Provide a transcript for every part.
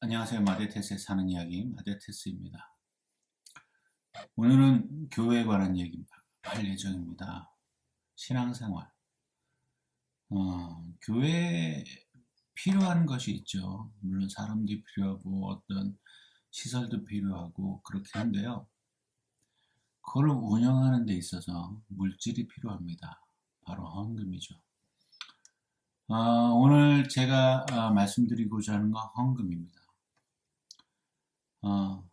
안녕하세요. 마데테스에 사는 이야기 마데테스입니다. 오늘은 교회에 관한 얘기 할 예정입니다. 신앙생활. 교회에 필요한 것이 있죠. 물론 사람들이 필요하고 어떤 시설도 필요하고 그렇긴 한데요. 그걸 운영하는 데 있어서 물질이 필요합니다. 바로 헌금이죠. 오늘 제가 말씀드리고자 하는 건 헌금입니다. 어,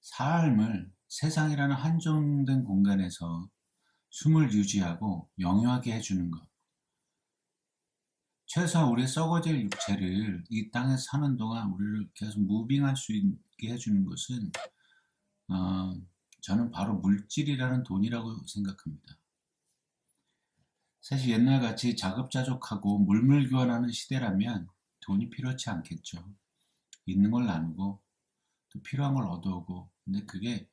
삶을 세상이라는 한정된 공간에서 숨을 유지하고 영유하게 해주는 것. 최소한 우리의 썩어질 육체를 이 땅에 사는 동안 우리를 계속 무빙할 수 있게 해주는 것은 어, 저는 바로 물질이라는 돈이라고 생각합니다. 사실 옛날같이 자급자족하고 물물교환하는 시대라면 돈이 필요치 않겠죠. 있는 걸 나누고 또 필요한 걸 얻어오고, 근데 그게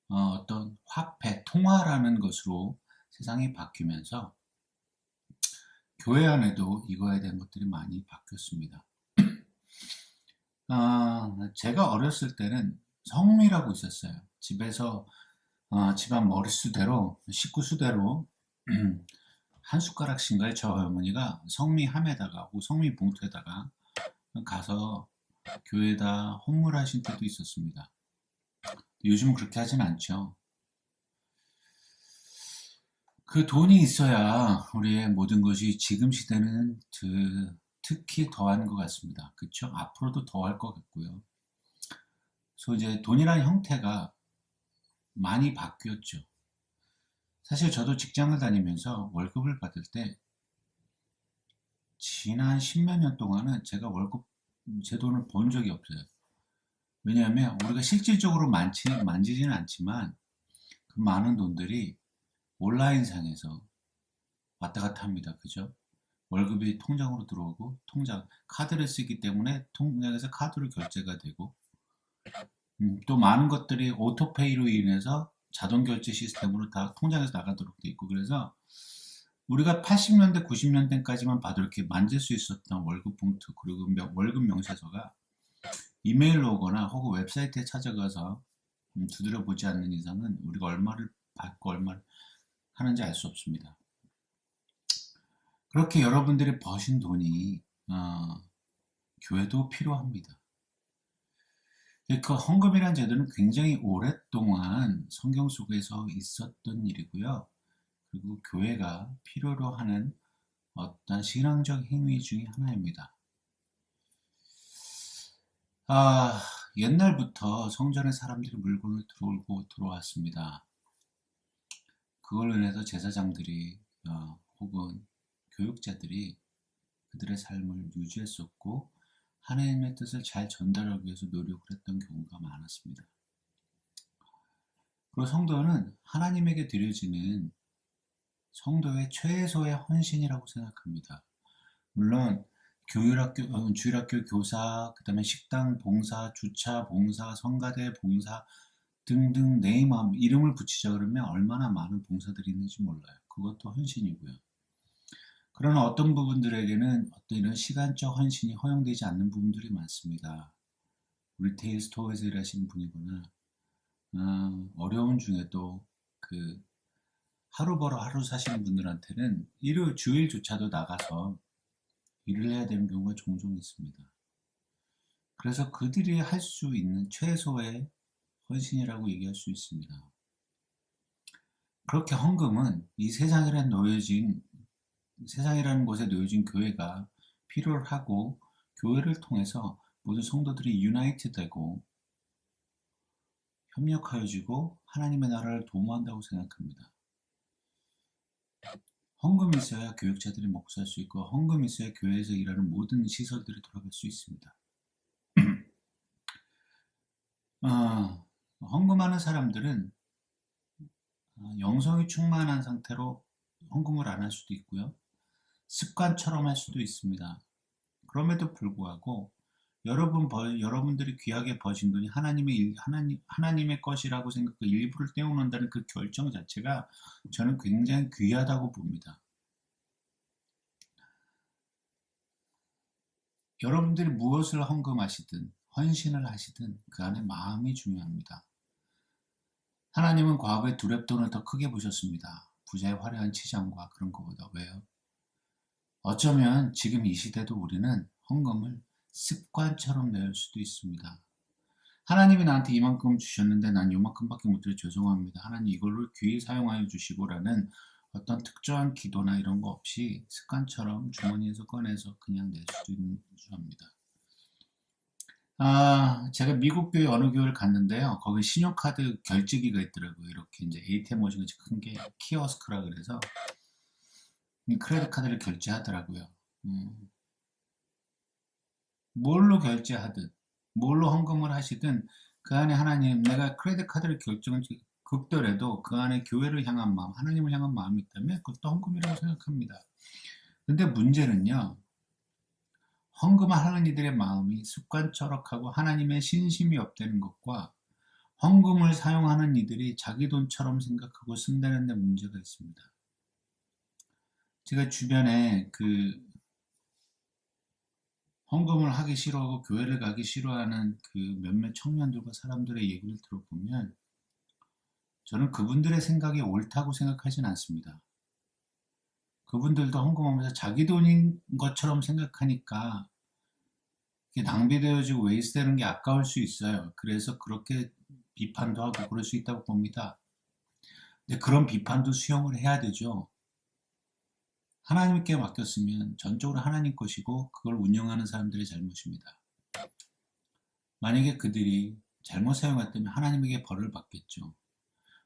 어떤 화폐, 통화라는 것으로 세상이 바뀌면서 교회 안에도 이거에 대한 것들이 많이 바뀌었습니다. 제가 어렸을 때는 성미라고 있었어요. 집에서 집안 머릿수대로, 식구수대로 한 숟가락씩인가요? 저 어머니가 성미함에다가, 성미 봉투에다가 가서 교회에다 헌물하신 때도 있었습니다. 요즘은 그렇게 하진 않죠. 그 돈이 있어야 우리의 모든 것이 지금 시대는 특히 더한 것 같습니다. 그렇죠? 앞으로도 더할 것 같고요. 그래서 이제 돈이라는 형태가 많이 바뀌었죠. 사실 저도 직장을 다니면서 월급을 받을 때 지난 십몇 년 동안은 제가 월급 제 돈을 본 적이 없어요. 왜냐하면 우리가 실질적으로 만지지는 않지만 그 많은 돈들이 온라인상에서 왔다 갔다 합니다. 그죠? 월급이 통장으로 들어오고 카드를 쓰기 때문에 통장에서 카드로 결제가 되고 또 많은 것들이 오토페이로 인해서 자동 결제 시스템으로 다 통장에서 나가도록 돼 있고, 그래서 우리가 80년대, 90년대까지만 봐도 이렇게 만질 수 있었던 월급 봉투 그리고 월급 명세서가 이메일로 오거나 혹은 웹사이트에 찾아가서 두드려 보지 않는 이상은 우리가 얼마를 받고 얼마를 하는지 알 수 없습니다. 그렇게 여러분들이 버신 돈이 교회도 필요합니다. 그 헌금이라는 제도는 굉장히 오랫동안 성경 속에서 있었던 일이고요. 그리고 교회가 필요로 하는 어떤 신앙적 행위 중에 하나입니다. 옛날부터 성전에 사람들이 물건을 들어오고 들어왔습니다. 그걸로 인해서 제사장들이 혹은 교육자들이 그들의 삶을 유지했었고 하나님의 뜻을 잘 전달하기 위해서 노력을 했던 경우가 많았습니다. 그리고 성도는 하나님에게 드려지는 성도의 최소의 헌신이라고 생각합니다. 물론 주일학교 교사, 그 다음에 식당 봉사, 주차 봉사, 성가대 봉사 등등 내 마음 이름을 붙이자 그러면 얼마나 많은 봉사들이 있는지 몰라요. 그것도 헌신이고요. 그러나 어떤 부분들에게는 어떤 이런 시간적 헌신이 허용되지 않는 부분들이 많습니다. 리테일 스토어에서 일하시는 분이거나 어려운 중에도 그 하루 벌어 하루 사시는 분들한테는 일요일 주일조차도 나가서 일을 해야 되는 경우가 종종 있습니다. 그래서 그들이 할 수 있는 최소의 헌신이라고 얘기할 수 있습니다. 그렇게 헌금은 이 세상이라는 곳에 놓여진 교회가 필요를 하고 교회를 통해서 모든 성도들이 유나이트 되고 협력하여지고 하나님의 나라를 도모한다고 생각합니다. 헌금이 있어야 교육자들이 먹고 살 수 있고 헌금이 있어야 교회에서 일하는 모든 시설들이 돌아갈 수 있습니다. 헌금하는 사람들은 영성이 충만한 상태로 헌금을 안 할 수도 있고요. 습관처럼 할 수도 있습니다. 그럼에도 불구하고 여러분들이 귀하게 버신 돈이 하나님의 것이라고 생각하고 일부를 떼어놓는다는 그 결정 자체가 저는 굉장히 귀하다고 봅니다. 여러분들이 무엇을 헌금하시든 헌신을 하시든 그 안에 마음이 중요합니다. 하나님은 과거에 두렙돈을 더 크게 보셨습니다. 부자의 화려한 치장과 그런 것보다. 왜요? 어쩌면 지금 이 시대도 우리는 헌금을 습관처럼 낼 수도 있습니다. 하나님이 나한테 이만큼 주셨는데 난 요만큼밖에 못 드려 죄송합니다. 하나님 이걸로 귀히 사용하여 주시고라는 어떤 특정한 기도나 이런 거 없이 습관처럼 주머니에서 꺼내서 그냥 낼 수도 있는 주합니다. 제가 미국 교회 어느 교회를 갔는데요. 거기 신용카드 결제기가 있더라고요. 이렇게 이제 ATM 머신 같이 큰 게 키오스크라 그래서 이 크레딧 카드를 결제하더라고요. 뭘로 결제하든 뭘로 헌금을 하시든 그 안에 하나님 내가 크레딧 카드를 결정을 긁더라도 그 안에 교회를 향한 마음, 하나님을 향한 마음이 있다면 그것도 헌금이라고 생각합니다. 근데 문제는요. 헌금하는 이들의 마음이 습관처럼하고 하나님의 신심이 없다는 것과 헌금을 사용하는 이들이 자기 돈처럼 생각하고 쓴다는 데 문제가 있습니다. 제가 주변에 헌금을 하기 싫어하고 교회를 가기 싫어하는 그 몇몇 청년들과 사람들의 얘기를 들어보면 저는 그분들의 생각이 옳다고 생각하진 않습니다. 그분들도 헌금하면서 자기 돈인 것처럼 생각하니까 이게 낭비되어지고 웨이스되는 게 아까울 수 있어요. 그래서 그렇게 비판도 하고 그럴 수 있다고 봅니다. 근데 그런 비판도 수용을 해야 되죠. 하나님께 맡겼으면 전적으로 하나님 것이고 그걸 운영하는 사람들의 잘못입니다. 만약에 그들이 잘못 사용했다면 하나님에게 벌을 받겠죠.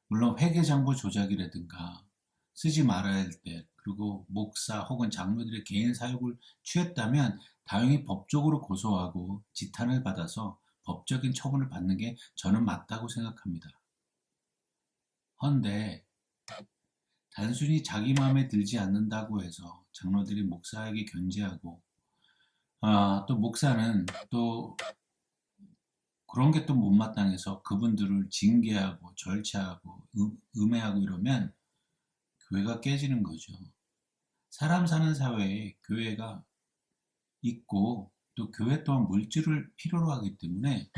물론 회계장부 조작이라든가 쓰지 말아야 할 때 그리고 목사 혹은 장로들의 개인 사욕을 취했다면 다행히 법적으로 고소하고 지탄을 받아서 법적인 처분을 받는 게 저는 맞다고 생각합니다. 헌데 단순히 자기 마음에 들지 않는다고 해서 장로들이 목사에게 견제하고 또 목사는 또 그런 게 또 못마땅해서 그분들을 징계하고 절차하고 음해하고 이러면 교회가 깨지는 거죠. 사람 사는 사회에 교회가 있고 또 교회 또한 물질을 필요로 하기 때문에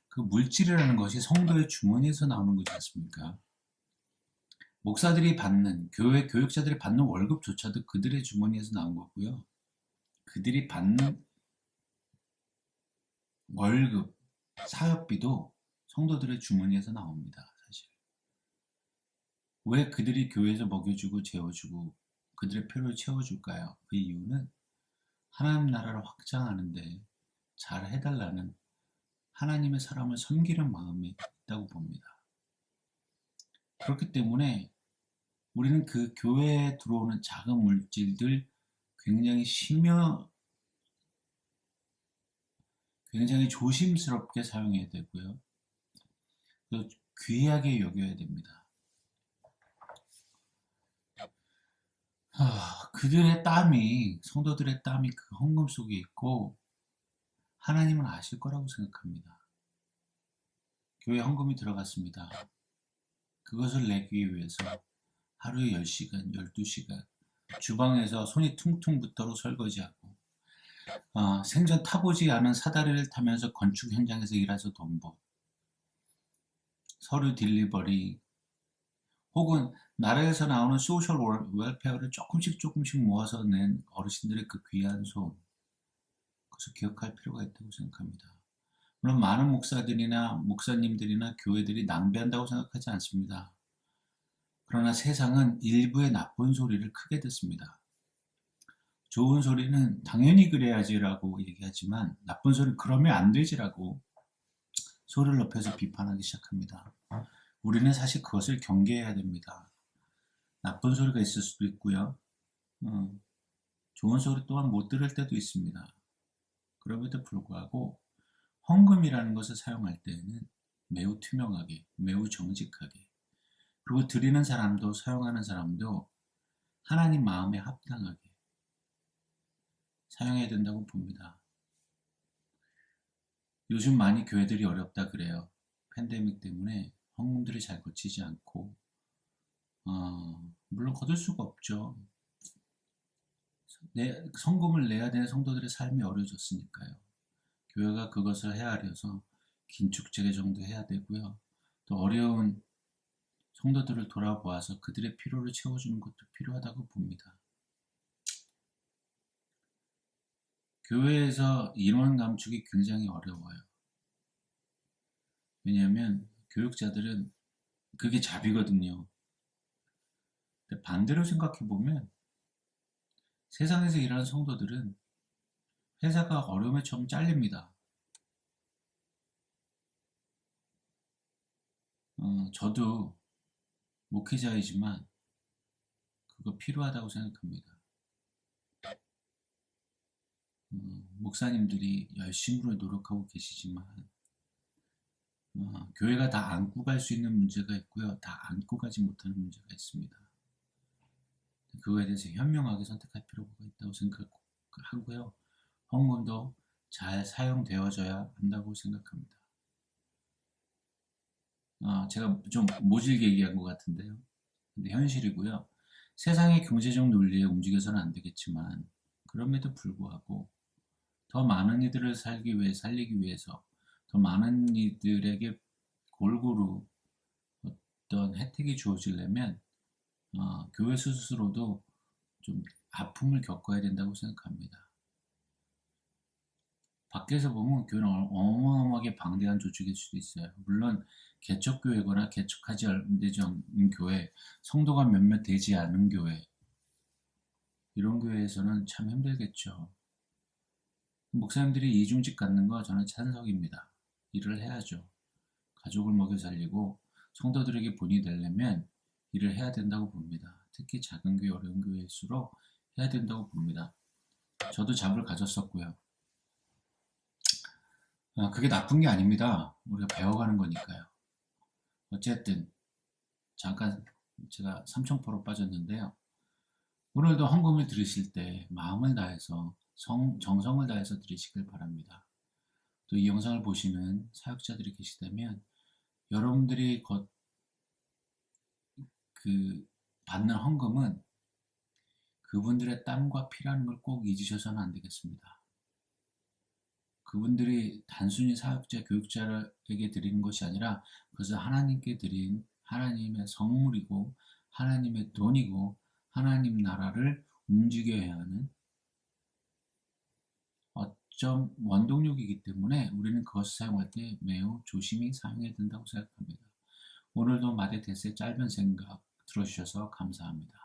그 물질이라는 것이 성도의 주머니에서 나오는 거지 않습니까? 목사들이 받는 교회 교육자들이 받는 월급조차도 그들의 주머니에서 나온 거고요. 그들이 받는 월급, 사역비도 성도들의 주머니에서 나옵니다. 사실. 왜 그들이 교회에서 먹여주고 재워주고 그들의 필요를 채워줄까요? 그 이유는 하나님 나라를 확장하는데 잘 해달라는 하나님의 사람을 섬기는 마음이 있다고 봅니다. 그렇기 때문에 우리는 그 교회에 들어오는 작은 물질들 굉장히 조심스럽게 사용해야 되고요. 또 귀하게 여겨야 됩니다. 그들의 땀이 성도들의 땀이 그 헌금 속에 있고 하나님은 아실 거라고 생각합니다. 교회 헌금이 들어갔습니다. 그것을 내기 위해서 하루에 10시간, 12시간 주방에서 손이 퉁퉁 붓도록 설거지하고 생전 타보지 않은 사다리를 타면서 건축 현장에서 일해서 돈 번, 서류 딜리버리 혹은 나라에서 나오는 소셜 웰페어를 조금씩 모아서 낸 어르신들의 그 귀한 손, 그것을 기억할 필요가 있다고 생각합니다. 물론 많은 목사들이나 목사님들이나 교회들이 낭비한다고 생각하지 않습니다. 그러나 세상은 일부의 나쁜 소리를 크게 듣습니다. 좋은 소리는 당연히 그래야지라고 얘기하지만 나쁜 소리는 그러면 안 되지라고 소리를 높여서 비판하기 시작합니다. 우리는 사실 그것을 경계해야 됩니다. 나쁜 소리가 있을 수도 있고요. 좋은 소리 또한 못 들을 때도 있습니다. 그럼에도 불구하고 헌금이라는 것을 사용할 때에는 매우 투명하게, 매우 정직하게, 그리고 드리는 사람도 사용하는 사람도 하나님 마음에 합당하게 사용해야 된다고 봅니다. 요즘 많이 교회들이 어렵다 그래요. 팬데믹 때문에 헌금들이 잘 거치지 않고 물론 거둘 수가 없죠. 성금을 내야 되는 성도들의 삶이 어려워졌으니까요. 교회가 그것을 헤아려서 긴축 재개정도 해야 되고요. 또 어려운 성도들을 돌아보아서 그들의 필요를 채워주는 것도 필요하다고 봅니다. 교회에서 인원 감축이 굉장히 어려워요. 왜냐하면 교육자들은 그게 잡이거든요. 근데 반대로 생각해 보면 세상에서 일하는 성도들은 회사가 어려움에 처음 잘립니다. 저도 목회자이지만 그거 필요하다고 생각합니다. 목사님들이 열심으로 노력하고 계시지만 교회가 다 안고 갈 수 있는 문제가 있고요. 다 안고 가지 못하는 문제가 있습니다. 그거에 대해서 현명하게 선택할 필요가 있다고 생각하고요. 헌금도 잘 사용되어져야 한다고 생각합니다. 제가 좀 모질게 얘기한 것 같은데요. 근데 현실이고요. 세상의 경제적 논리에 움직여서는 안 되겠지만 그럼에도 불구하고 더 많은 이들을 살리기 위해서 더 많은 이들에게 골고루 어떤 혜택이 주어지려면 교회 스스로도 좀 아픔을 겪어야 된다고 생각합니다. 밖에서 보면 교회는 어마어마하게 방대한 조직일 수도 있어요. 물론 개척교회거나 개척하지 되지 않은 교회, 성도가 몇몇 되지 않은 교회, 이런 교회에서는 참 힘들겠죠. 목사님들이 이중직 갖는 거 저는 찬성입니다. 일을 해야죠. 가족을 먹여 살리고 성도들에게 본이 되려면 일을 해야 된다고 봅니다. 특히 작은 교회, 어려운 교회일수록 해야 된다고 봅니다. 저도 잡을 가졌었고요. 그게 나쁜 게 아닙니다. 우리가 배워가는 거니까요. 어쨌든 잠깐 제가 삼천포로 빠졌는데요. 오늘도 헌금을 드리실 때 마음을 다해서 정성을 다해서 드리시길 바랍니다. 또 이 영상을 보시는 사역자들이 계시다면 여러분들이 받는 헌금은 그분들의 땀과 피라는 걸 꼭 잊으셔서는 안 되겠습니다. 그분들이 단순히 사역자, 교육자에게 드리는 것이 아니라 그것을 하나님께 드린 하나님의 성물이고 하나님의 돈이고 하나님 나라를 움직여야 하는 어쩜 원동력이기 때문에 우리는 그것을 사용할 때 매우 조심히 사용해야 된다고 생각합니다. 오늘도 마대테스의 짧은 생각 들어주셔서 감사합니다.